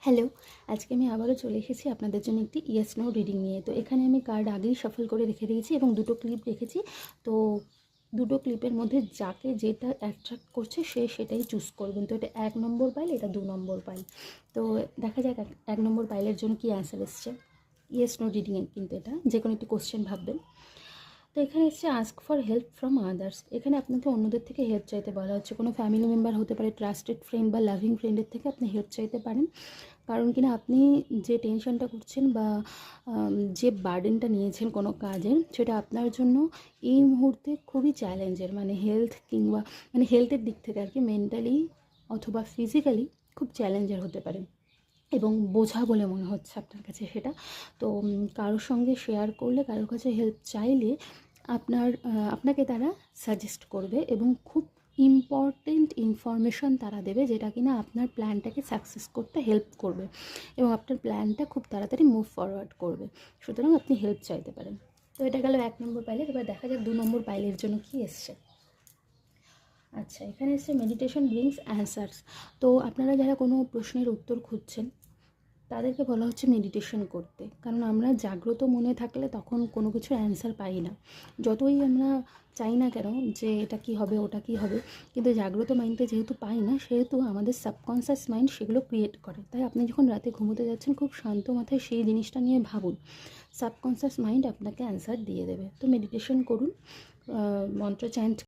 Hello, আজকে আমি আবারও চলে এসেছি আপনাদের জন্য একটি ইয়েস নো রিডিং নিয়ে। তো এখানে আমি কার্ড আগেই শাফল করে রেখে দিয়েছি এবং দুটো ক্লিপ রেখেছি। তো দুটো ক্লিপের মধ্যে যাকে যেটা অ্যাট্রাক্ট করছে সে সেটাই চুজ করবেন। তো এটা 1 নম্বর পাইল, এটা 2 নম্বর পাইল। তো দেখা যাক 1 নম্বর পাইলের জন্য কী অ্যান্সার এসছে। ইয়েস নো রিডিংয়ে কিন্তু এটা যে কোনো একটি কোশ্চেন ভাববেন। তো এখানে এসছে ask for help from others. এখানে আপনাকে অন্যদের থেকে হেল্প চাইতে বলা হচ্ছে। কোনো ফ্যামিলি মেম্বার হতে পারে, ট্রাস্টেড ফ্রেন্ড বা লাভিং ফ্রেন্ডের থেকে আপনি হেল্প চাইতে পারেন। কারণ কিনা আপনি যে টেনশনটা করছেন বা যে বার্ডেনটা নিয়েছেন কোনো কাজের, সেটা আপনার জন্য এই মুহূর্তে খুবই চ্যালেঞ্জের। মানে হেলথের দিক থেকে আর কি, মেন্টালি অথবা ফিজিক্যালি খুব চ্যালেঞ্জের হতে পারে এবং বোঝা বলে মনে হচ্ছে আপনার কাছে সেটা। তো কারোর সঙ্গে শেয়ার করলে, কারোর কাছে হেল্প চাইলে আপনাকে তারা সাজেস্ট করবে এবং খুব ইম্পর্টেন্ট ইনফরমেশন তারা দেবে, যেটা কিনা আপনার প্ল্যানটাকে সাকসেস করতে হেল্প করবে এবং আপনার প্ল্যানটা খুব তাড়াতাড়ি মুভ ফরওয়ার্ড করবে। সুতরাং আপনি হেল্প চাইতে পারেন। তো এটা গেল 1 নম্বর পাইলের। এবার দেখা যাক 2 নম্বর পাইলের জন্য কী এসছে। আচ্ছা, এখানে এসছে মেডিটেশন ব্রিংস অ্যান্সার্স। তো আপনারা যারা কোনো প্রশ্নের উত্তর খুঁজছেন তাদেরকে বলা হচ্ছে মেডিটেশন করতে। কারণ আমরা জাগ্রত মনে থাকলে তখন কোনো কিছুর অ্যান্সার পাই না। যতই আমরা চাই না কেন যে এটা কী হবে, ওটা কী হবে, কিন্তু জাগ্রত মাইন্ডে যেহেতু পাই না, সেহেতু আমাদের সাবকনসিয়াস মাইন্ড সেগুলো ক্রিয়েট করে। তাই আপনি যখন রাতে ঘুমোতে যাচ্ছেন খুব শান্ত মাথায় সেই জিনিসটা নিয়ে ভাবুন, সাবকনসিয়াস মাইন্ড আপনাকে অ্যান্সার দিয়ে দেবে। তো মেডিটেশন করুন, মন্ত্র চ্যান্ট